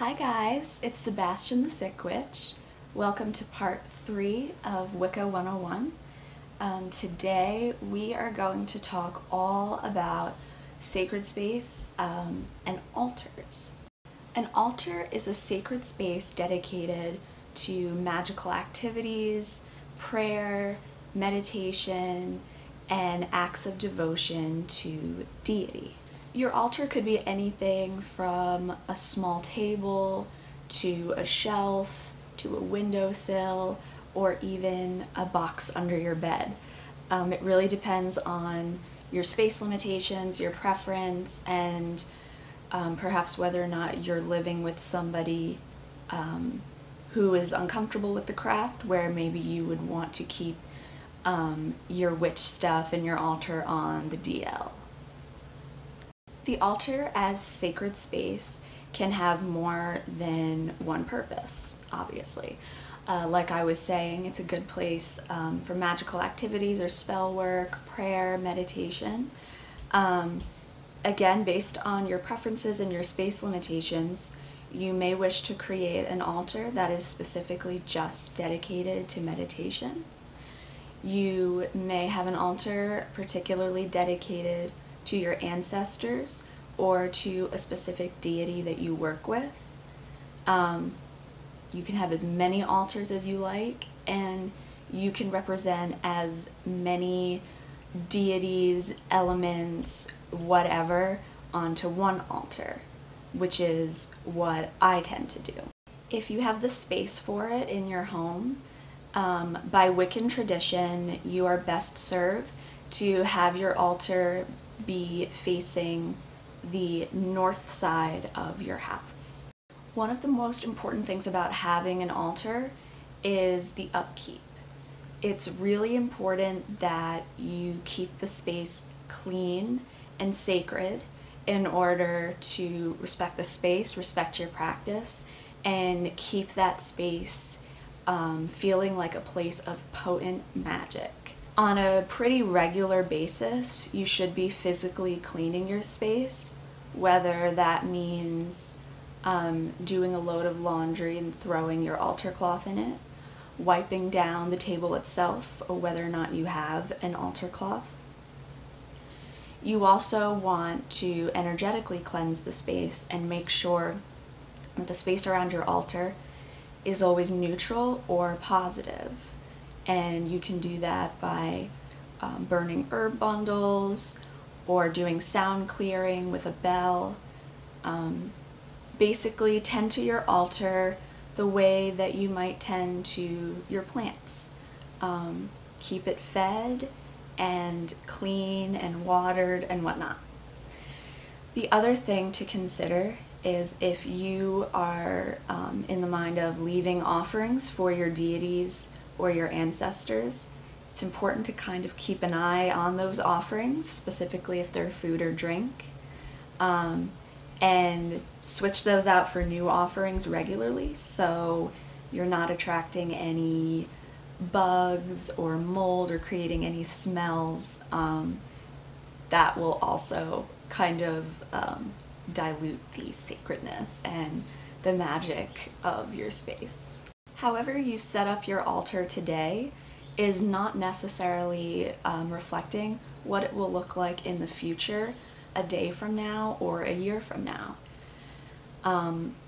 Hi guys, it's Sebastian the Sick Witch. Welcome to part 3 of Wicca 101. Today we are going to talk all about sacred space and altars. An altar is a sacred space dedicated to magical activities, prayer, meditation, and acts of devotion to deity. Your altar could be anything from a small table to a shelf to a windowsill or even a box under your bed. It really depends on your space limitations, your preference, and perhaps whether or not you're living with somebody who is uncomfortable with the craft, where maybe you would want to keep your witch stuff and your altar on the DL. The altar as sacred space can have more than one purpose, obviously. Like I was saying, it's a good place for magical activities or spell work, prayer, meditation. Again, based on your preferences and your space limitations, you may wish to create an altar that is specifically just dedicated to meditation. You may have an altar particularly dedicated to your ancestors or to a specific deity that you work with. You can have as many altars as you like, and you can represent as many deities, elements, whatever, onto one altar, which is what I tend to do. If you have the space for it in your home, by Wiccan tradition, you are best served to have your altar be facing the north side of your house. One of the most important things about having an altar is the upkeep. It's really important that you keep the space clean and sacred in order to respect the space, respect your practice, and keep that space feeling like a place of potent magic. On a pretty regular basis, you should be physically cleaning your space, whether that means doing a load of laundry and throwing your altar cloth in it, wiping down the table itself, or whether or not you have an altar cloth. You also want to energetically cleanse the space and make sure that the space around your altar is always neutral or positive. And you can do that by burning herb bundles or doing sound clearing with a bell. Basically, tend to your altar the way that you might tend to your plants. Keep it fed and clean and watered and whatnot. The other thing to consider is if you are in the mind of leaving offerings for your deities or your ancestors, it's important to kind of keep an eye on those offerings, specifically if they're food or drink, and switch those out for new offerings regularly so you're not attracting any bugs or mold or creating any smells that will also kind of dilute the sacredness and the magic of your space. However you set up your altar today is not necessarily reflecting what it will look like in the future, a day from now or a year from now.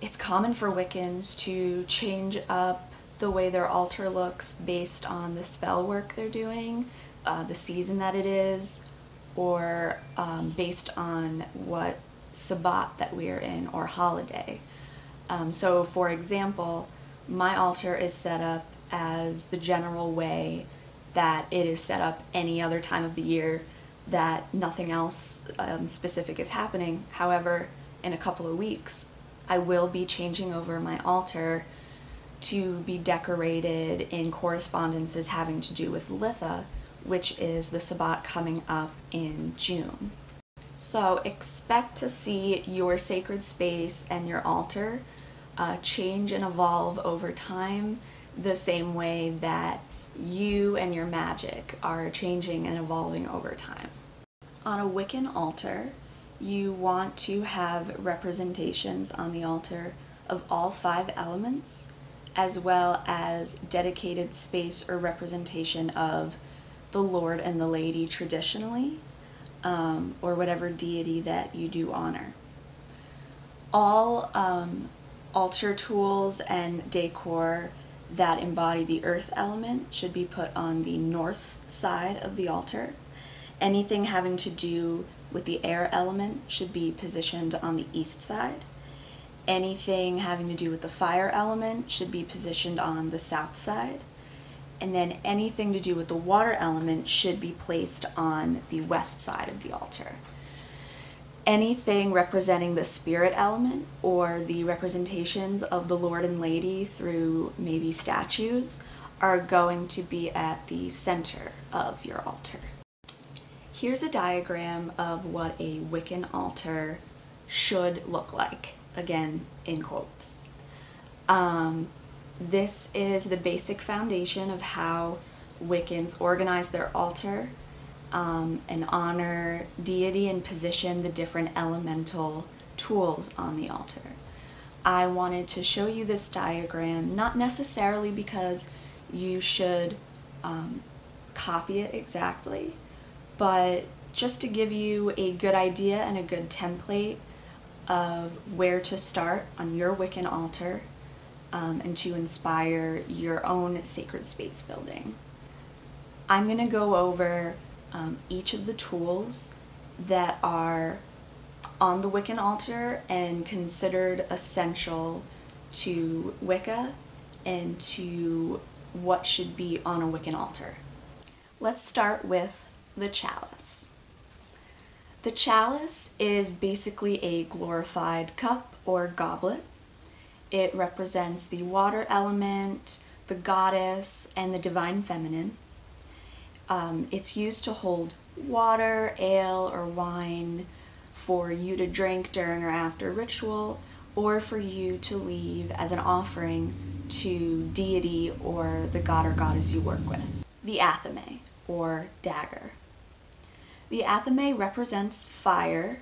It's common for Wiccans to change up the way their altar looks based on the spell work they're doing, the season that it is, or based on what Sabbat that we are in or holiday. So for example, my altar is set up as the general way that it is set up any other time of the year that nothing else specific is happening. However, in a couple of weeks, I will be changing over my altar to be decorated in correspondences having to do with Litha, which is the Sabbat coming up in June. So expect to see your sacred space and your altar change and evolve over time the same way that you and your magic are changing and evolving over time. On a Wiccan altar, you want to have representations on the altar of all 5 elements, as well as dedicated space or representation of the Lord and the Lady traditionally, or whatever deity that you do honor. All altar tools and decor that embody the earth element should be put on the north side of the altar. Anything having to do with the air element should be positioned on the east side. Anything having to do with the fire element should be positioned on the south side. And then anything to do with the water element should be placed on the west side of the altar. Anything representing the spirit element or the representations of the Lord and Lady through maybe statues are going to be at the center of your altar. Here's a diagram of what a Wiccan altar should look like, again in quotes. This is the basic foundation of how Wiccans organize their altar and honor deity and position the different elemental tools on the altar. I wanted to show you this diagram, not necessarily because you should copy it exactly, but just to give you a good idea and a good template of where to start on your Wiccan altar and to inspire your own sacred space building. I'm going to go over each of the tools that are on the Wiccan altar and considered essential to Wicca and to what should be on a Wiccan altar. Let's start with the chalice. The chalice is basically a glorified cup or goblet. It represents the water element, the goddess, and the divine feminine. It's used to hold water, ale, or wine for you to drink during or after ritual, or for you to leave as an offering to deity or the god or goddess you work with. The athame, or dagger. The athame represents fire,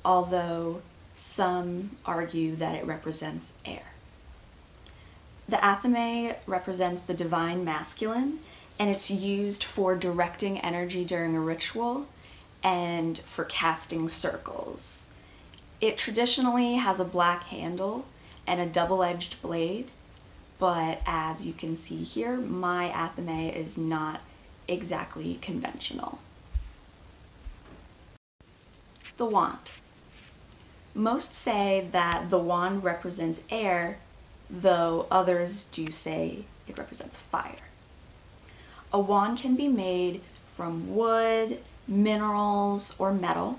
although some argue that it represents air. The athame represents the divine masculine, and it's used for directing energy during a ritual and for casting circles. It traditionally has a black handle and a double-edged blade, but as you can see here, my athame is not exactly conventional. The wand. Most say that the wand represents air, though others do say it represents fire. A wand can be made from wood, minerals, or metal,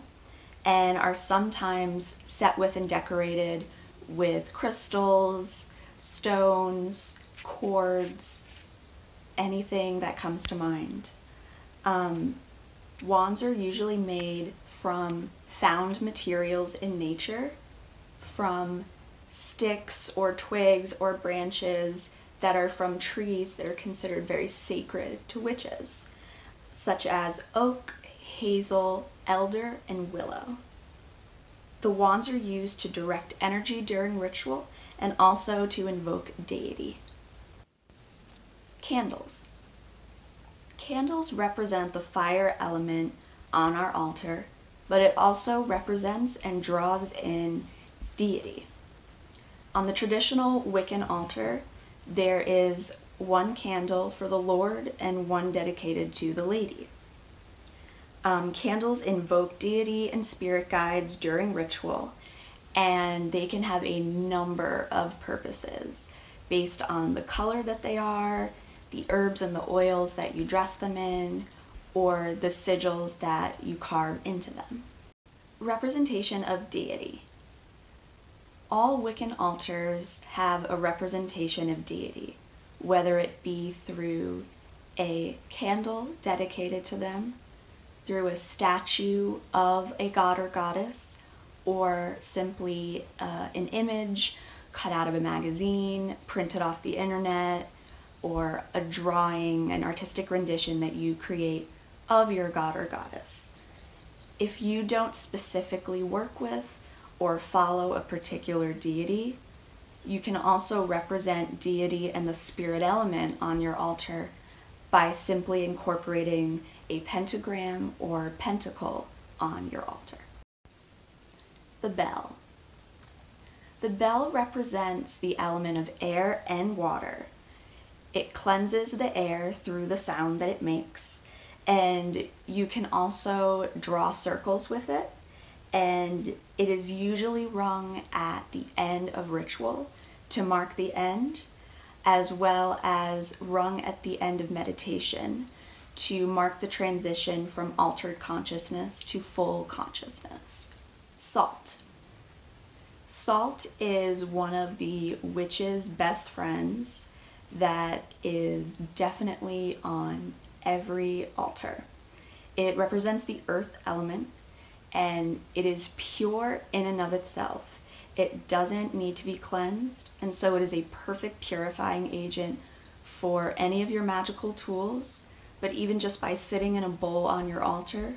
and are sometimes set with and decorated with crystals, stones, cords, anything that comes to mind. Wands are usually made from found materials in nature, from sticks or twigs or branches that are from trees that are considered very sacred to witches, such as oak, hazel, elder, and willow. The wands are used to direct energy during ritual and also to invoke deity. Candles. Candles represent the fire element on our altar, but it also represents and draws in deity. On the traditional Wiccan altar, there is one candle for the Lord and one dedicated to the Lady. Candles invoke deity and spirit guides during ritual, and they can have a number of purposes based on the color that they are, the herbs and the oils that you dress them in, or the sigils that you carve into them. Representation of deity. All Wiccan altars have a representation of deity, whether it be through a candle dedicated to them, through a statue of a god or goddess, or simply an image cut out of a magazine, printed off the internet, or a drawing, an artistic rendition that you create of your god or goddess. If you don't specifically work with or follow a particular deity, You can also represent deity and the spirit element on your altar by simply incorporating a pentagram or pentacle on your altar. The bell. The bell represents the element of air and water. It cleanses the air through the sound that it makes, and you can also draw circles with it, and it is usually rung at the end of ritual to mark the end, as well as rung at the end of meditation to mark the transition from altered consciousness to full consciousness. Salt. Salt is one of the witch's best friends that is definitely on every altar. It represents the earth element, and it is pure in and of itself. It doesn't need to be cleansed, and so it is a perfect purifying agent for any of your magical tools, but even just by sitting in a bowl on your altar,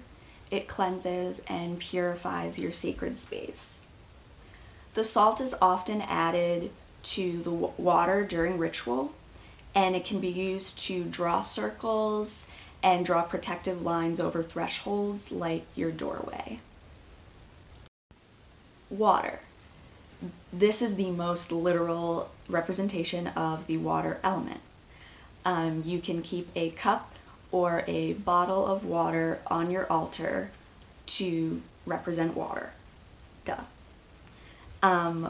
it cleanses and purifies your sacred space. The salt is often added to the water during ritual, and it can be used to draw circles and draw protective lines over thresholds like your doorway. Water. This is the most literal representation of the water element. You can keep a cup or a bottle of water on your altar to represent water. Duh.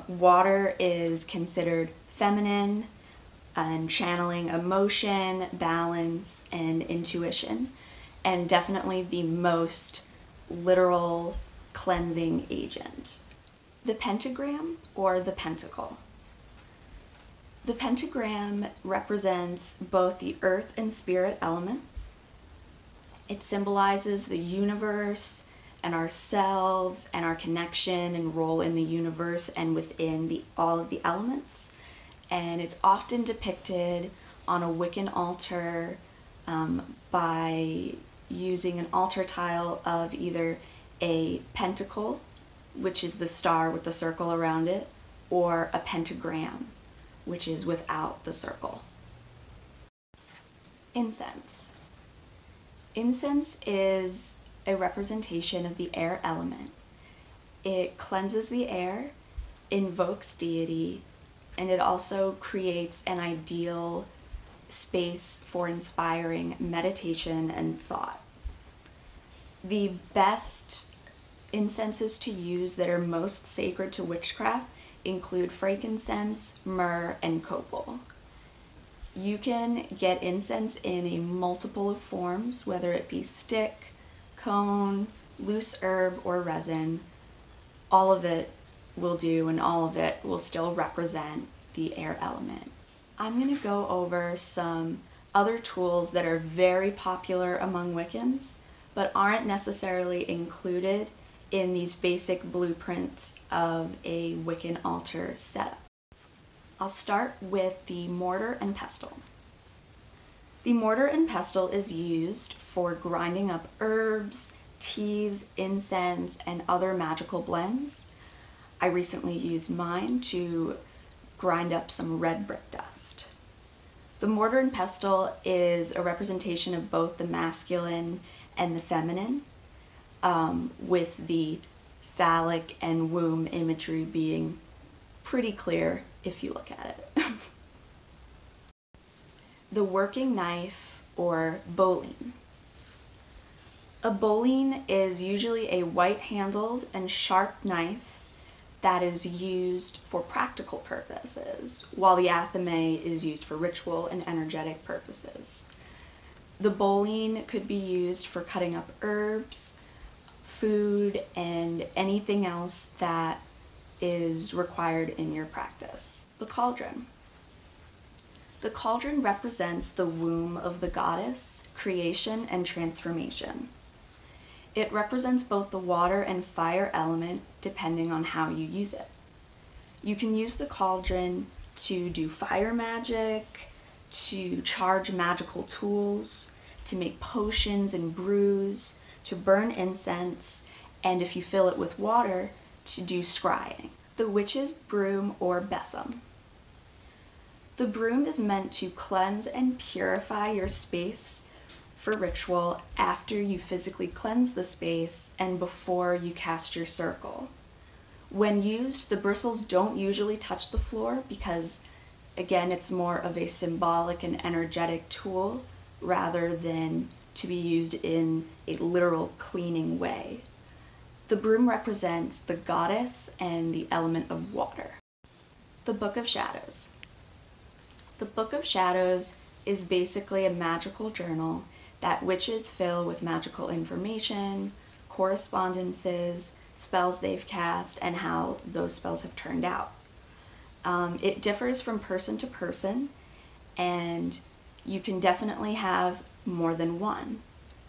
Water is considered feminine and channeling emotion, balance, and intuition, and definitely the most literal cleansing agent. The pentagram or the pentacle. The pentagram represents both the earth and spirit element. It symbolizes the universe and ourselves and our connection and role in the universe and within all of the elements. And it's often depicted on a Wiccan altar by using an altar tile of either a pentacle, which is the star with the circle around it, or a pentagram, which is without the circle. Incense. Incense is a representation of the air element. It cleanses the air, invokes deity, and it also creates an ideal space for inspiring meditation and thought. The best incenses to use that are most sacred to witchcraft include frankincense, myrrh, and copal. You can get incense in a multiple of forms, whether it be stick, cone, loose herb, or resin. All of it will do, and all of it will still represent the air element. I'm going to go over some other tools that are very popular among Wiccans, but aren't necessarily included in these basic blueprints of a Wiccan altar setup. I'll start with the mortar and pestle. The mortar and pestle is used for grinding up herbs, teas, incense, and other magical blends. I recently used mine to grind up some red brick dust. The mortar and pestle is a representation of both the masculine and the feminine, with the phallic and womb imagery being pretty clear if you look at it. The working knife or bowline. A bowline is usually a white-handled and sharp knife that is used for practical purposes, while the athame is used for ritual and energetic purposes. The bowline could be used for cutting up herbs, food, and anything else that is required in your practice. The cauldron. The cauldron represents the womb of the goddess, creation, and transformation. It represents both the water and fire element depending on how you use it. You can use the cauldron to do fire magic, to charge magical tools, to make potions and brews, to burn incense, and if you fill it with water, to do scrying. The witch's broom or besom. The broom is meant to cleanse and purify your space for ritual after you physically cleanse the space and before you cast your circle. When used, the bristles don't usually touch the floor because, again, it's more of a symbolic and energetic tool rather than to be used in a literal cleaning way. The broom represents the goddess and the element of water. The Book of Shadows. The Book of Shadows is basically a magical journal that witches fill with magical information, correspondences, spells they've cast, and how those spells have turned out. It differs from person to person, and you can definitely have more than one.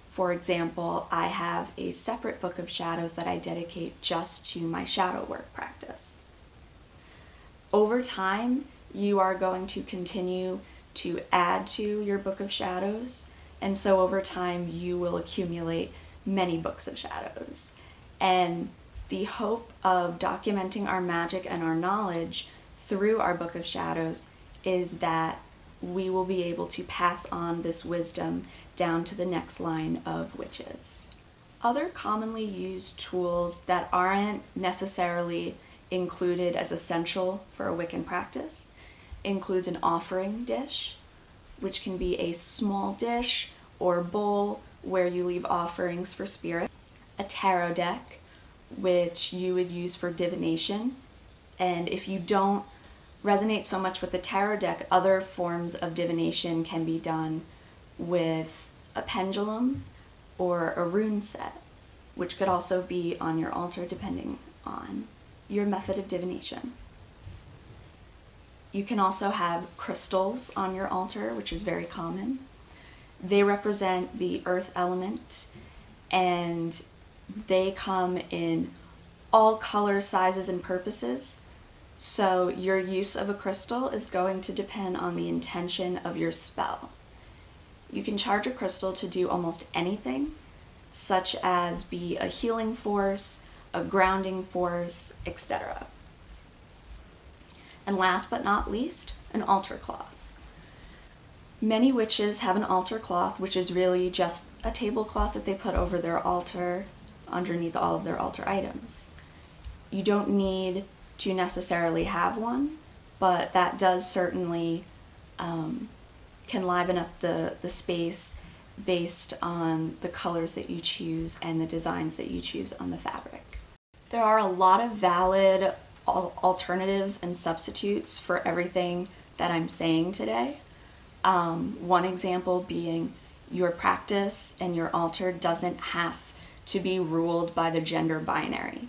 For example, I have a separate Book of Shadows that I dedicate just to my shadow work practice. Over time, you are going to continue to add to your Book of Shadows, and so over time you will accumulate many Books of Shadows. And the hope of documenting our magic and our knowledge through our Book of Shadows is that we will be able to pass on this wisdom down to the next line of witches. Other commonly used tools that aren't necessarily included as essential for a Wiccan practice includes an offering dish, which can be a small dish or bowl where you leave offerings for spirit, a tarot deck, which you would use for divination, and if you don't resonate so much with the tarot deck, other forms of divination can be done with a pendulum or a rune set, which could also be on your altar depending on your method of divination. You can also have crystals on your altar, which is very common. They represent the earth element, and they come in all colors, sizes, and purposes. So your use of a crystal is going to depend on the intention of your spell. You can charge a crystal to do almost anything, such as be a healing force, a grounding force, etc. And last but not least, an altar cloth. Many witches have an altar cloth, which is really just a tablecloth that they put over their altar underneath all of their altar items. You don't need to necessarily have one, but that does certainly can liven up the space based on the colors that you choose and the designs that you choose on the fabric. There are a lot of valid alternatives and substitutes for everything that I'm saying today. One example being your practice and your altar doesn't have to be ruled by the gender binary.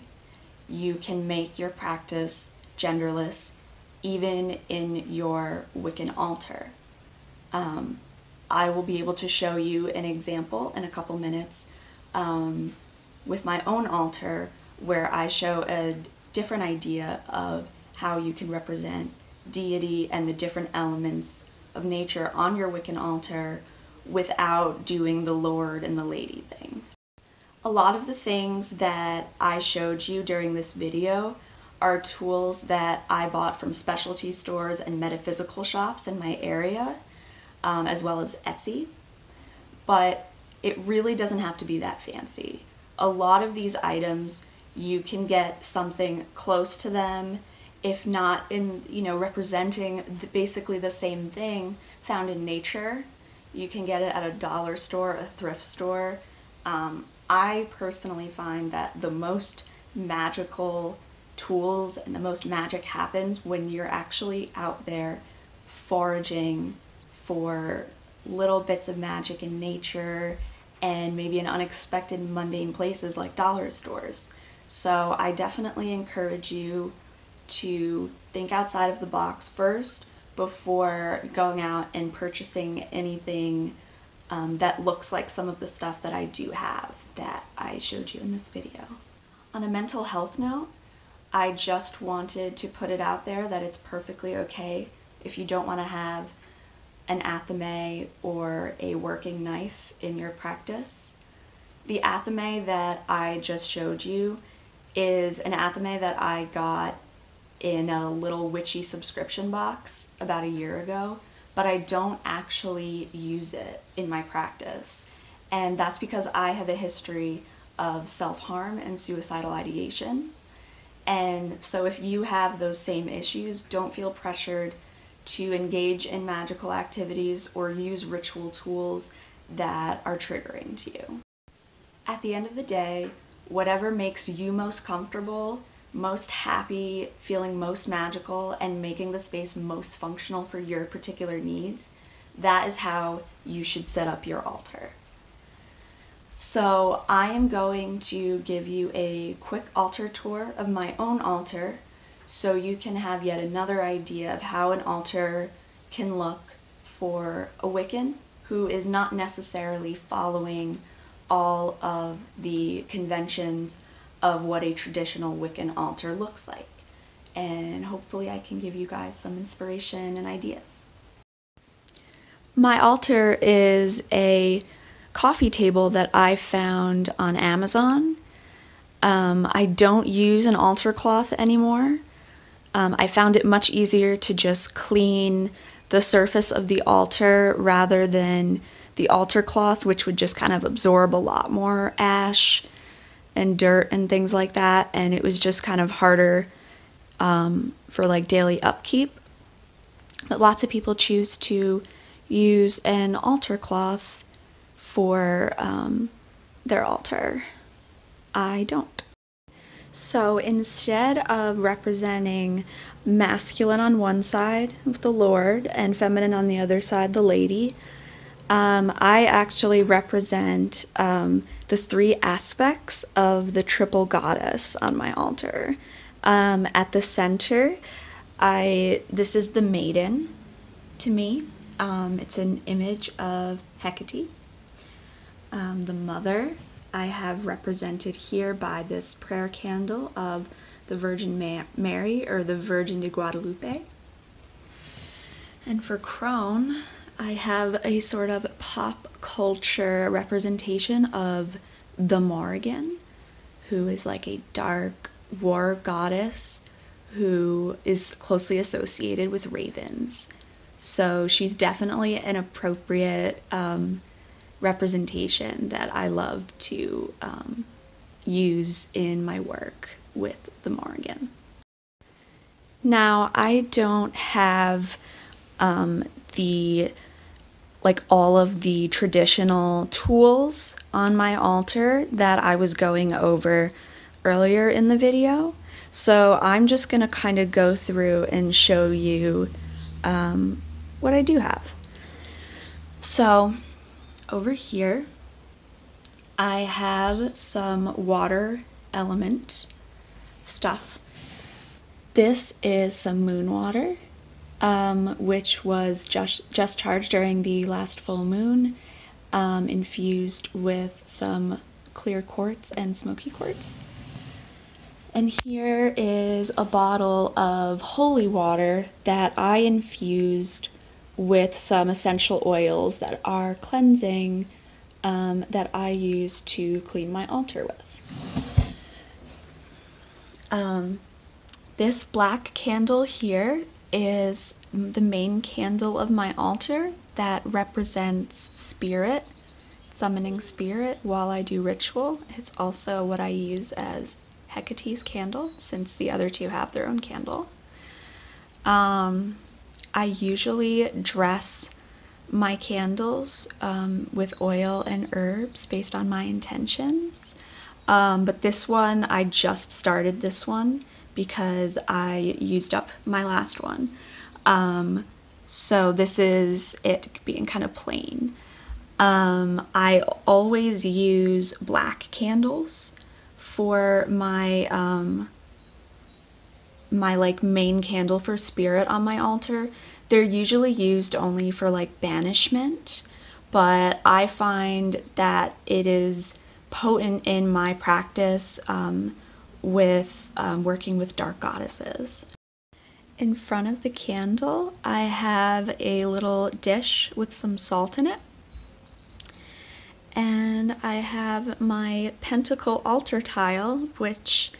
You can make your practice genderless even in your Wiccan altar. I will be able to show you an example in a couple minutes with my own altar where I show a different idea of how you can represent deity and the different elements of nature on your Wiccan altar without doing the lord and the lady thing. A lot of the things that I showed you during this video are tools that I bought from specialty stores and metaphysical shops in my area, as well as Etsy, but it really doesn't have to be that fancy. A lot of these items you can get something close to them, if not in, representing basically the same thing found in nature. You can get it at a dollar store, a thrift store. I personally find that the most magical tools and the most magic happens when you're actually out there foraging for little bits of magic in nature and maybe in unexpected mundane places like dollar stores. So I definitely encourage you to think outside of the box first before going out and purchasing anything that looks like some of the stuff that I do have that I showed you in this video. On a mental health note, I just wanted to put it out there that it's perfectly okay if you don't want to have an athame or a working knife in your practice. The athame that I just showed you is an athame that I got in a little witchy subscription box about a year ago, but I don't actually use it in my practice. And that's because I have a history of self-harm and suicidal ideation. And so if you have those same issues, don't feel pressured to engage in magical activities or use ritual tools that are triggering to you. At the end of the day, whatever makes you most comfortable, most happy, feeling most magical, and making the space most functional for your particular needs, that is how you should set up your altar. So I am going to give you a quick altar tour of my own altar so you can have yet another idea of how an altar can look for a Wiccan who is not necessarily following all of the conventions of what a traditional Wiccan altar looks like. And hopefully I can give you guys some inspiration and ideas. My altar is a coffee table that I found on Amazon. I don't use an altar cloth anymore. I found it much easier to just clean the surface of the altar rather than the altar cloth, which would just kind of absorb a lot more ash and dirt and things like that, and it was just kind of harder for like daily upkeep. But lots of people choose to use an altar cloth for their altar. I don't. So instead of representing masculine on one side with the Lord and feminine on the other side, the lady, I actually represent the three aspects of the triple goddess on my altar. At the center, this is the maiden to me. It's an image of Hecate. The mother I have represented here by this prayer candle of the Virgin Mary, or the Virgin de Guadalupe. And for crone, I have a sort of pop culture representation of the Morrigan, who is like a dark war goddess who is closely associated with ravens. So she's definitely an appropriate representation that I love to use in my work with the Morrigan. Now, I don't have all of the traditional tools on my altar that I was going over earlier in the video, so I'm just going to kind of go through and show you what I do have. So over here I have some water element stuff. This is some moon water, which was just charged during the last full moon, infused with some clear quartz and smoky quartz. And here is a bottle of holy water that I infused with some essential oils that are cleansing, that I use to clean my altar with. This black candle here is the main candle of my altar that represents spirit, summoning spirit while I do ritual. It's also what I use as Hecate's candle, since the other two have their own candle. I usually dress my candles with oil and herbs based on my intentions, but this one, I just started this one because I used up my last one. So this is it being kind of plain. I always use black candles for my my like main candle for spirit on my altar. They're usually used only for like banishment, but I find that it is potent in my practice with working with dark goddesses. In front of the candle, I have a little dish with some salt in it. And I have my pentacle altar tile, which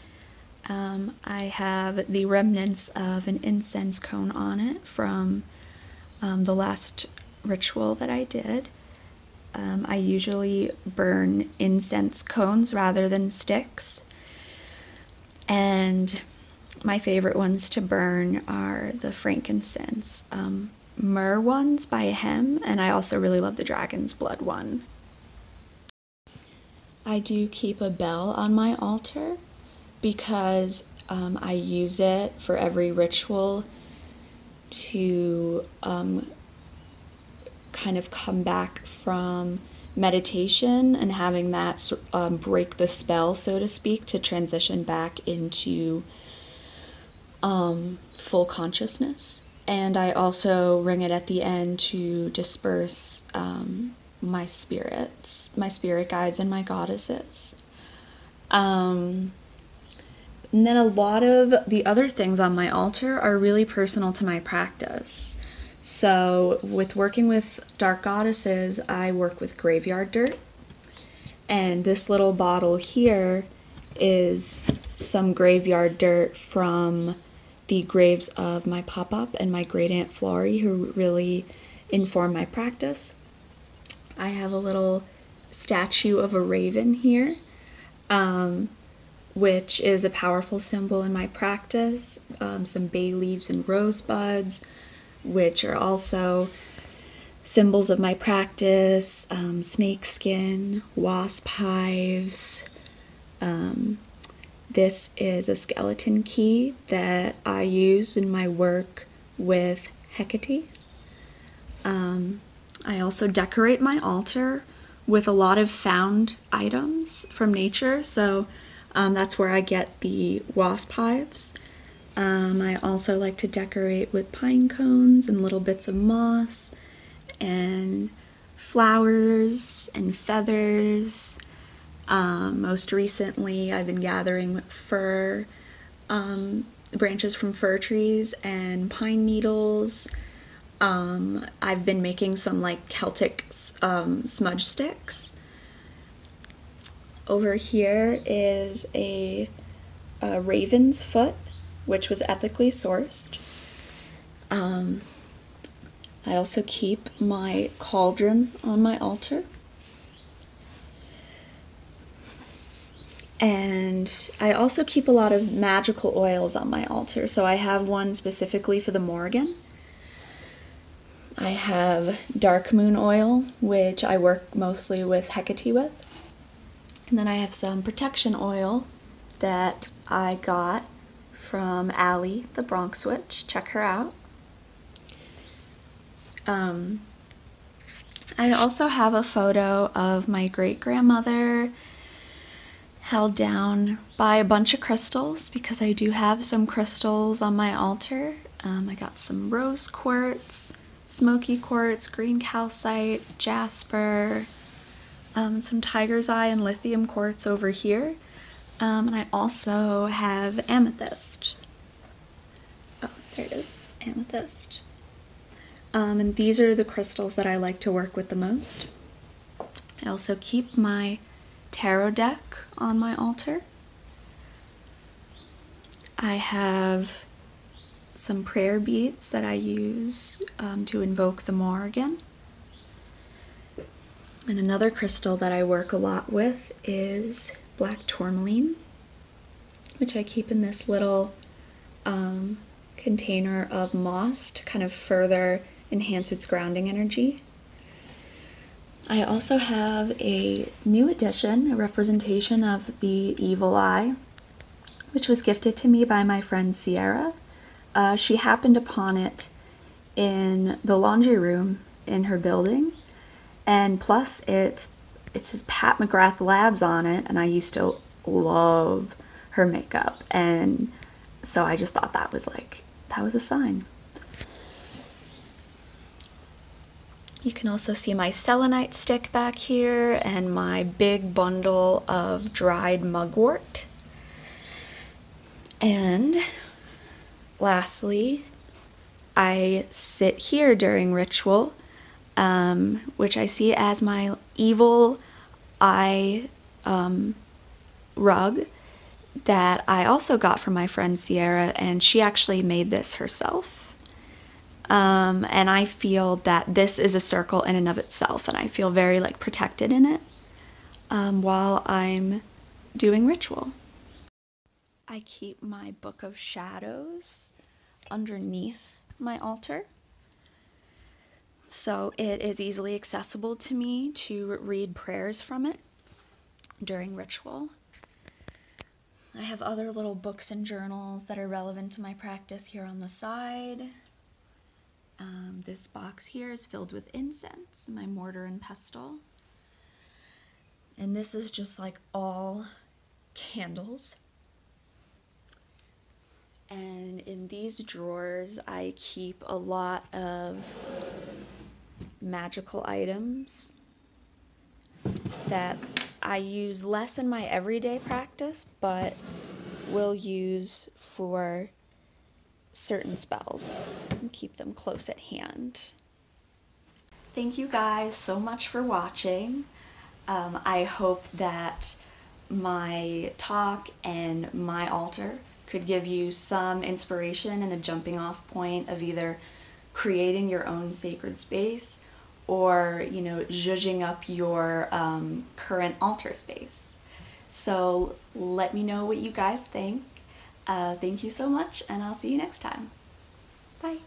I have the remnants of an incense cone on it from the last ritual that I did. I usually burn incense cones rather than sticks. And my favorite ones to burn are the frankincense myrrh ones by Hem, and I also really love the dragon's blood one. I do keep a bell on my altar because I use it for every ritual to kind of come back from meditation and having that break the spell, so to speak, to transition back into full consciousness. And I also ring it at the end to disperse my spirits, my spirit guides, and my goddesses. And then a lot of the other things on my altar are really personal to my practice. So with working with dark goddesses, I work with graveyard dirt. And this little bottle here is some graveyard dirt from the graves of my pop-up and my great aunt Florrie, who really informed my practice. I have a little statue of a raven here, which is a powerful symbol in my practice. Some bay leaves and rosebuds, which are also symbols of my practice. Snake skin, wasp hives. This is a skeleton key that I use in my work with Hecate. I also decorate my altar with a lot of found items from nature, so that's where I get the wasp hives. I also like to decorate with pine cones and little bits of moss and flowers and feathers. Most recently, I've been gathering fir branches from fir trees and pine needles. I've been making some like Celtic smudge sticks. Over here is a raven's foot, which was ethically sourced. I also keep my cauldron on my altar. And I also keep a lot of magical oils on my altar. So I have one specifically for the Morrigan. I have dark moon oil, which I work mostly with Hecate with. And then I have some protection oil that I got from Allie, the Bronx Witch. Check her out. I also have a photo of my great-grandmother held down by a bunch of crystals, because I do have some crystals on my altar. I got some rose quartz, smoky quartz, green calcite, jasper, some tiger's eye and lithium quartz over here. And I also have amethyst. Oh, there it is, amethyst. And these are the crystals that I like to work with the most. I also keep my tarot deck on my altar. I have some prayer beads that I use to invoke the Morrigan. And another crystal that I work a lot with is black tourmaline, which I keep in this little container of moss to kind of further enhance its grounding energy. I also have a new edition, a representation of the Evil Eye, which was gifted to me by my friend Sierra. She happened upon it in the laundry room in her building, and plus it says Pat McGrath Labs on it, and I used to love her makeup, and so I just thought that was a sign. You can also see my selenite stick back here and my big bundle of dried mugwort. And lastly, I sit here during ritual, which I see as my evil eye rug that I also got from my friend Sierra, and she actually made this herself. And I feel that this is a circle in and of itself, and I feel very like protected in it while I'm doing ritual. I keep my Book of Shadows underneath my altar, so it is easily accessible to me to read prayers from it during ritual. I have other little books and journals that are relevant to my practice here on the side. This box here is filled with incense, my mortar and pestle. And this is just like all candles. And in these drawers, I keep a lot of magical items that I use less in my everyday practice, but will use for certain spells and keep them close at hand. Thank you guys so much for watching. I hope that my talk and my altar could give you some inspiration and a jumping off point of either creating your own sacred space or, you know, zhuzhing up your current altar space. So let me know what you guys think. Thank you so much, and I'll see you next time. Bye.